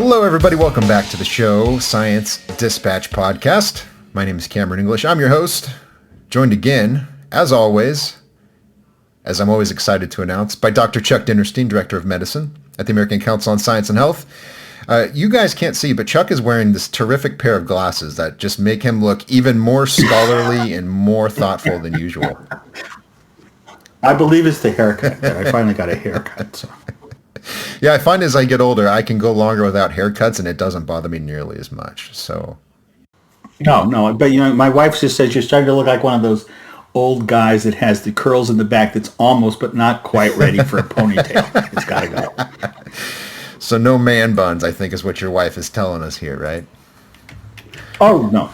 Hello, everybody. Welcome back to the show, Science Dispatch Podcast. My name is Cameron English. I'm your host, joined again, as always, as I'm always excited to announce, by Dr. Chuck Dinerstein, Director of Medicine at the American Council on Science and Health. You guys can't see, but Chuck is wearing this terrific pair of glasses that just make him look even more scholarly and more thoughtful than usual. I believe it's the haircut. I finally got a haircut. So. Yeah, I find as I get older, I can go longer without haircuts, and it doesn't bother me nearly as much. So, no, but my wife just says you're starting to look like one of those old guys that has the curls in the back that's almost but not quite ready for a ponytail. It's got to go. So no man buns, I think, is what your wife is telling us here, right? Oh no.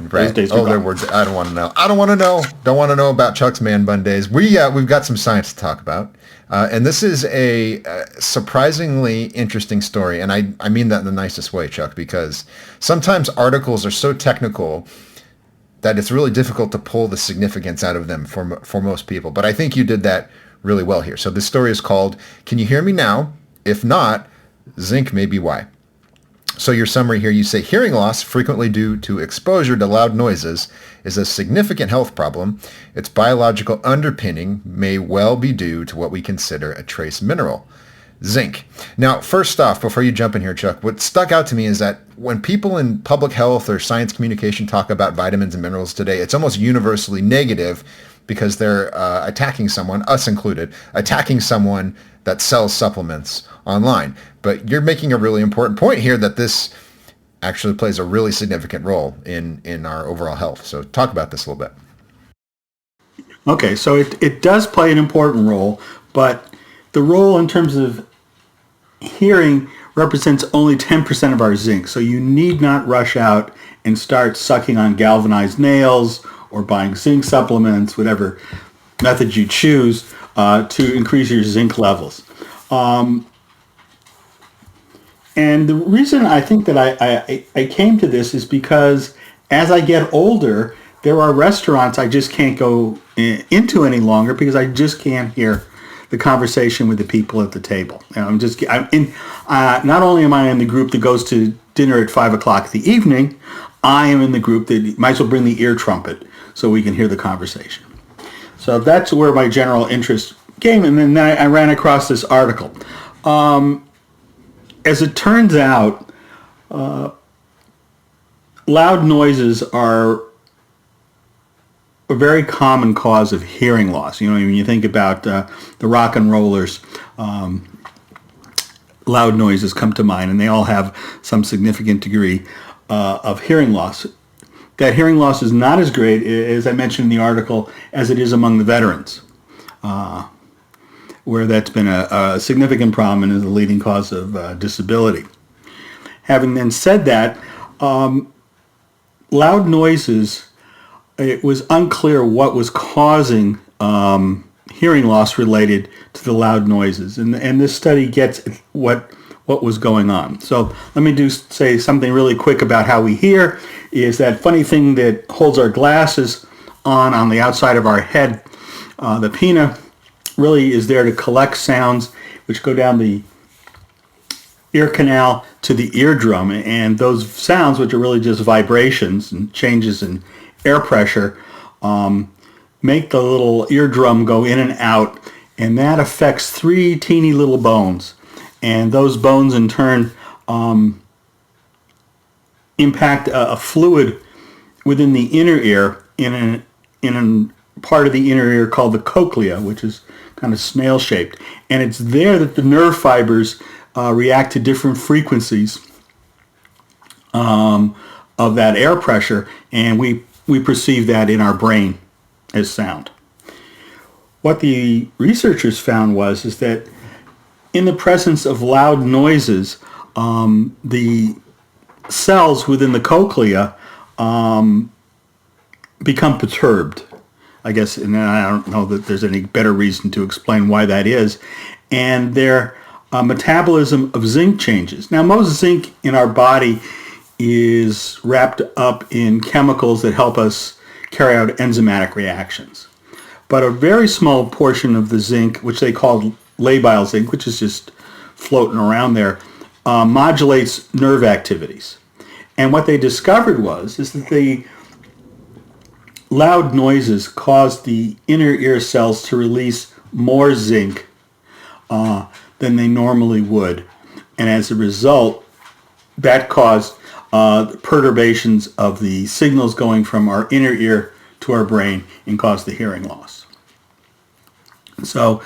Right. Their words. I don't want to know. I don't want to know. Don't want to know about Chuck's man bun days. We've got some science to talk about. And this is a surprisingly interesting story. And I mean that in the nicest way, Chuck, because sometimes articles are so technical that it's really difficult to pull the significance out of them for most people. But I think you did that really well here. So this story is called, Can You Hear Me Now? If not, Zinc may be why. So your summary here, you say hearing loss frequently due to exposure to loud noises is a significant health problem. Its biological underpinning may well be due to what we consider a trace mineral, zinc. Now, first off, before you jump in here, Chuck, what stuck out to me is that when people in public health or science communication talk about vitamins and minerals today, it's almost universally negative because they're attacking someone, us included, attacking someone that sells supplements online. But you're making a really important point here that this actually plays a really significant role in our overall health. So talk about this a little bit. Okay, so it does play an important role, but the role in terms of hearing represents only 10% of our zinc. So you need not rush out and start sucking on galvanized nails or buying zinc supplements, whatever method you choose, to increase your zinc levels. And the reason I think that I came to this is because as I get older, there are restaurants I just can't go into any longer because I just can't hear the conversation with the people at the table. And not only am I in the group that goes to dinner at 5 o'clock in the evening, I am in the group that might as well bring the ear trumpet so we can hear the conversation. So that's where my general interest came, and then I ran across this article. As it turns out, loud noises are a very common cause of hearing loss. You know, when you think about the rock and rollers, loud noises come to mind, and they all have some significant degree of hearing loss. That hearing loss is not as great, as I mentioned in the article, as it is among the veterans, where that's been a significant problem and is a leading cause of disability. Having then said that, loud noises, it was unclear what was causing hearing loss related to the loud noises. And this study gets what was going on. So let me say something really quick about how we hear. Is that funny thing that holds our glasses on the outside of our head, the pinna, really is there to collect sounds which go down the ear canal to the eardrum, and those sounds, which are really just vibrations and changes in air pressure, make the little eardrum go in and out, and that affects 3 teeny little bones, and those bones in turn impact a fluid within the inner ear in a part of the inner ear called the cochlea, which is kind of snail-shaped. And it's there that the nerve fibers react to different frequencies of that air pressure, and we perceive that in our brain as sound. What the researchers found is that in the presence of loud noises, the cells within the cochlea become perturbed. I guess, and I don't know that there's any better reason to explain why that is. And their metabolism of zinc changes. Now, most zinc in our body is wrapped up in chemicals that help us carry out enzymatic reactions. But a very small portion of the zinc, which they call labile zinc, which is just floating around there, modulates nerve activities. And what they discovered is that the loud noises cause the inner ear cells to release more zinc than they normally would. And as a result, that caused perturbations of the signals going from our inner ear to our brain and caused the hearing loss. So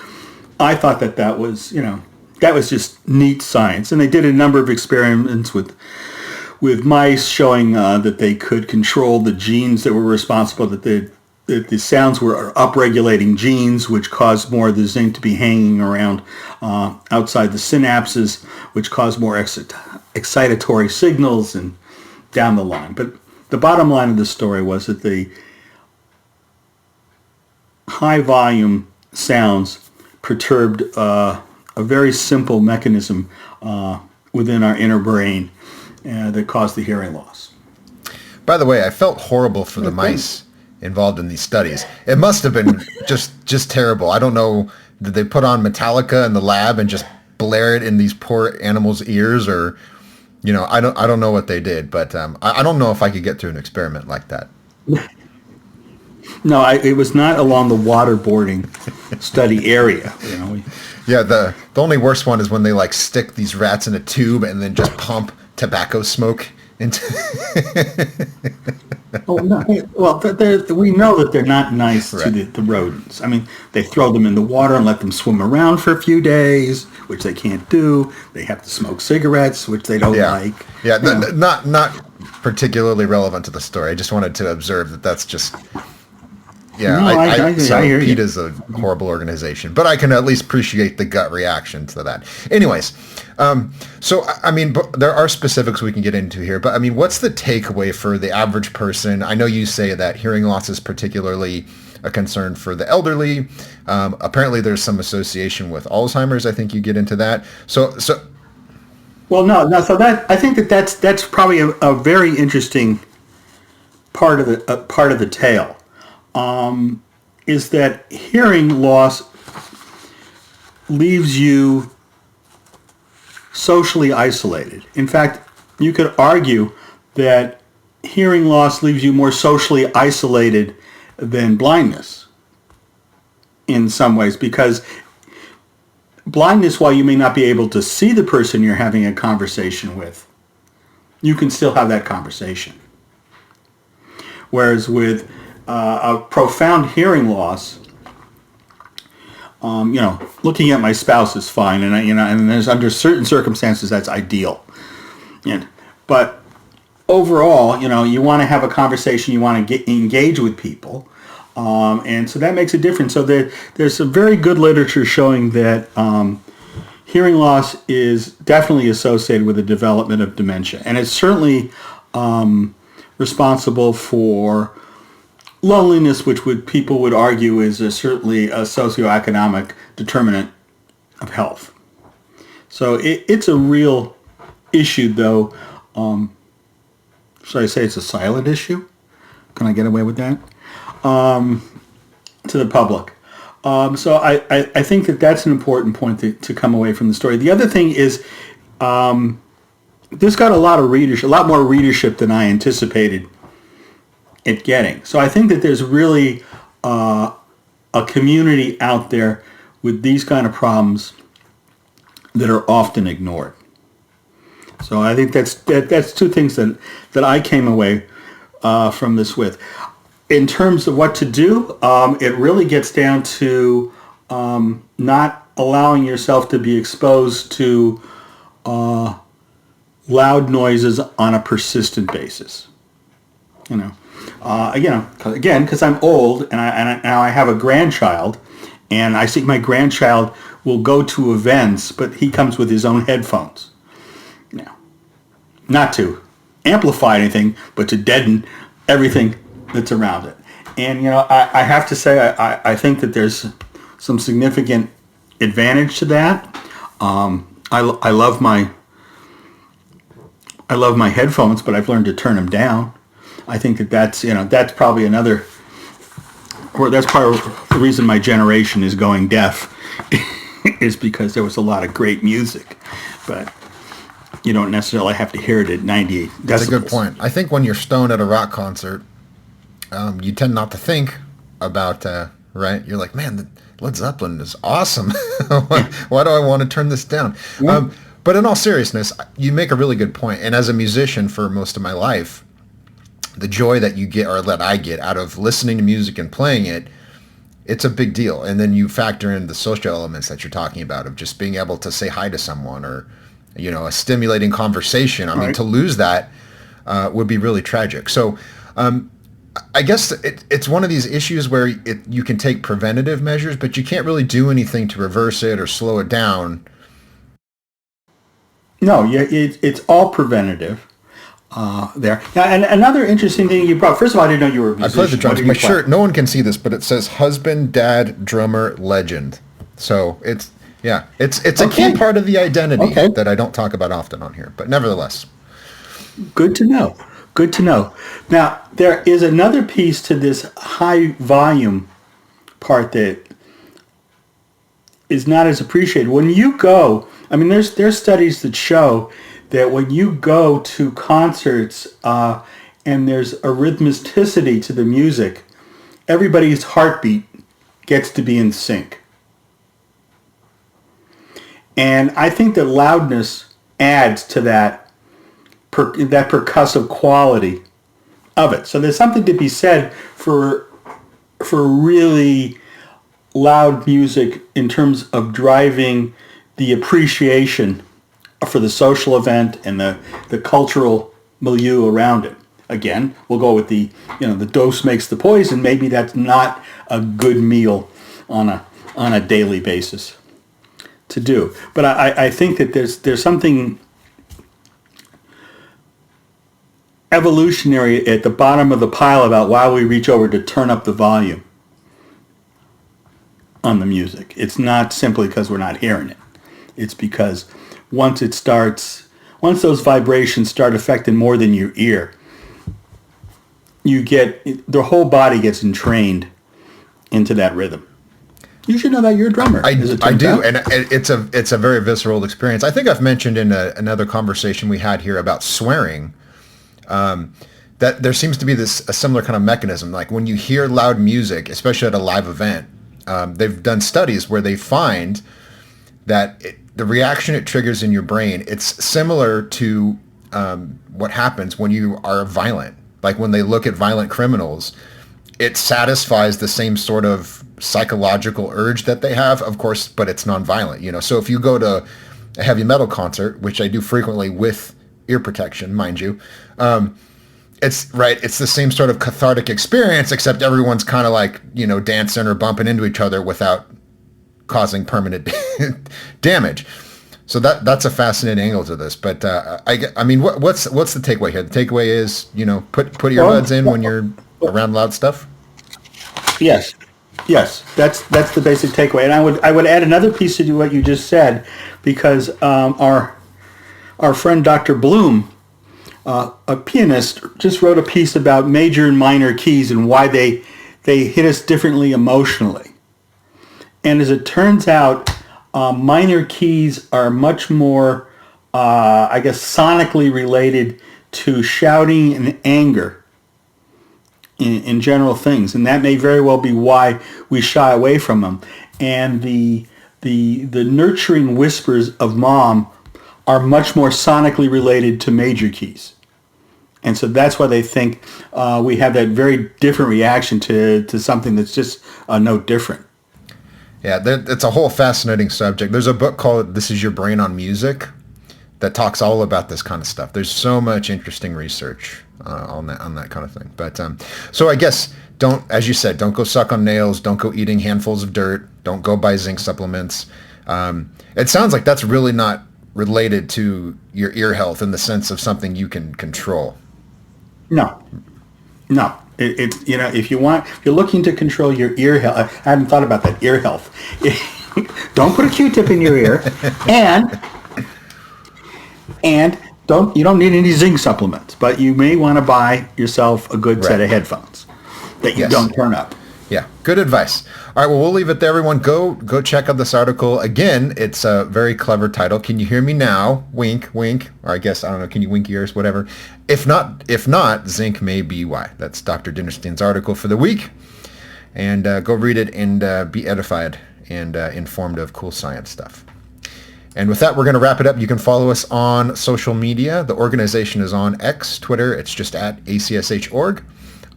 I thought that was, that was just neat science. And they did a number of experiments with mice showing that they could control the genes that were responsible, that the sounds were upregulating genes, which caused more of the zinc to be hanging around outside the synapses, which caused more excitatory signals and down the line. But the bottom line of the story was that the high volume sounds perturbed a very simple mechanism within our inner brain that caused the hearing loss. By the way, I felt horrible for the mice involved in these studies. It must have been just terrible. I don't know, did they put on Metallica in the lab and just blare it in these poor animals' ears, or I don't know what they did, but I don't know if I could get through an experiment like that. No, it was not along the waterboarding study area. Yeah, the only worst one is when they stick these rats in a tube and then just pump tobacco smoke into. Oh no! Well, we know that they're not nice right. to the rodents. I mean, they throw them in the water and let them swim around for a few days, which they can't do. They have to smoke cigarettes, which they don't like. Yeah, not particularly relevant to the story. I just wanted to observe that's just. Yeah, no, I hear PETA you. is a horrible organization, but I can at least appreciate the gut reaction to that. Anyways, so I mean, there are specifics we can get into here, but I mean, what's the takeaway for the average person? I know you say that hearing loss is particularly a concern for the elderly. Apparently, there's some association with Alzheimer's. I think you get into that. So. Well, no. So I think that's probably a very interesting part of the tale. Is that hearing loss leaves you socially isolated. In fact, you could argue that hearing loss leaves you more socially isolated than blindness in some ways, because blindness, while you may not be able to see the person you're having a conversation with, you can still have that conversation. Whereas with a profound hearing loss, looking at my spouse is fine, and and there's under certain circumstances that's ideal. But overall, you want to have a conversation, you want to engage with people, and so that makes a difference. So there's some very good literature showing that hearing loss is definitely associated with the development of dementia, and it's certainly responsible for loneliness, which people would argue is certainly a socioeconomic determinant of health. So it's a real issue, though. Should I say it's a silent issue? Can I get away with that? To the public. So I think that's an important point to come away from the story. The other thing is this got a lot more readership than I anticipated it getting. So I think that there's really a community out there with these kind of problems that are often ignored. So I think that's two things that I came away from this with. In terms of what to do, it really gets down to not allowing yourself to be exposed to loud noises on a persistent basis. Again, because I'm old and now I have a grandchild, and I see my grandchild will go to events, but he comes with his own headphones. Not to amplify anything, but to deaden everything that's around it. And I have to say, I think that there's some significant advantage to that. I love my headphones, but I've learned to turn them down. I think that's probably another, or that's part of the reason my generation is going deaf, is because there was a lot of great music. But You don't necessarily have to hear it at 98 decibels. That's a good point. I think when you're stoned at a rock concert, you tend not to think about, right? You're like, man, Led Zeppelin is awesome. Why do I want to turn this down? Yeah. But in all seriousness, you make a really good point. And as a musician for most of my life, the joy that you get, or that I get, out of listening to music and playing it, it's a big deal. And then you factor in the social elements that you're talking about, of just being able to say hi to someone, or, a stimulating conversation. I mean, to lose that would be really tragic. So I guess it's one of these issues where you can take preventative measures, but you can't really do anything to reverse it or slow it down. No, it's all preventative. There. Now, and another interesting thing you brought. First of all, I didn't know you were a musician. I played the drums. My shirt, no one can see this, but it says husband, dad, drummer, legend. So it's a key part of the identity that I don't talk about often on here, but nevertheless. Good to know. Good to know. Now, there is another piece to this high volume part that is not as appreciated. When you go, I mean, there's studies that show that when you go to concerts and there's a rhythmicity to the music, everybody's heartbeat gets to be in sync. And I think that loudness adds to that percussive quality of it. So there's something to be said for really loud music in terms of driving the appreciation for the social event and the cultural milieu around it. Again, we'll go with the dose makes the poison. Maybe that's not a good meal on a daily basis to do. But I think that there's something evolutionary at the bottom of the pile about why we reach over to turn up the volume on the music. It's not simply because we're not hearing it. It's because once those vibrations start affecting more than your ear, the whole body gets entrained into that rhythm. You should know that you're a drummer. I do, and it's a very visceral experience. I think I've mentioned in another conversation we had here about swearing, that there seems to be a similar kind of mechanism. Like when you hear loud music, especially at a live event, they've done studies where they find that the reaction it triggers in your brain, it's similar to what happens when you are violent. Like when they look at violent criminals, it satisfies the same sort of psychological urge that they have, of course, but it's nonviolent. So if you go to a heavy metal concert, which I do frequently with ear protection, mind you, it's the same sort of cathartic experience, except everyone's kind of like, dancing or bumping into each other without causing permanent damage. So that's a fascinating angle to this. But I mean, what's the takeaway here? The takeaway is, put earbuds in when you're around loud stuff. Yes, that's the basic takeaway. And I would add another piece to what you just said, because our friend Dr. Bloom, a pianist, just wrote a piece about major and minor keys and why they hit us differently emotionally. And as it turns out, minor keys are much more, sonically related to shouting and anger in general things. And that may very well be why we shy away from them. And the nurturing whispers of mom are much more sonically related to major keys. And so that's why they think we have that very different reaction to something that's just a note different. Yeah, it's a whole fascinating subject. There's a book called This Is Your Brain on Music that talks all about this kind of stuff. There's so much interesting research on that kind of thing. But so I guess as you said, don't go suck on nails. Don't go eating handfuls of dirt. Don't go buy zinc supplements. It sounds like that's really not related to your ear health in the sense of something you can control. No. If you're looking to control your ear health, I hadn't thought about that, ear health. Don't put a Q-tip in your ear, and you don't need any zinc supplements, but you may want to buy yourself a good set of headphones that you don't turn up. Yeah, good advice. All right, well, we'll leave it there, everyone. Go check out this article. Again, it's a very clever title. Can you hear me now? Wink, wink. Or I guess, I don't know, can you wink ears? Whatever. If not, zinc may be why. That's Dr. Dinerstein's article for the week. And go read it and be edified and informed of cool science stuff. And with that, we're going to wrap it up. You can follow us on social media. The organization is on X, Twitter. It's just at ACSH.org.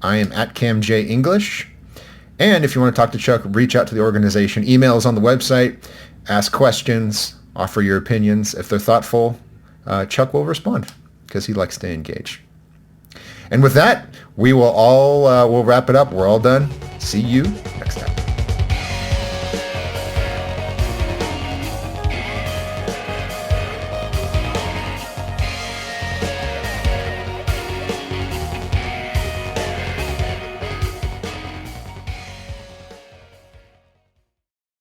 I am at CamJEnglish. And if you want to talk to Chuck, reach out to the organization. Email is on the website. Ask questions. Offer your opinions. If they're thoughtful, Chuck will respond because he likes to engage. And with that, we'll wrap it up. We're all done. See you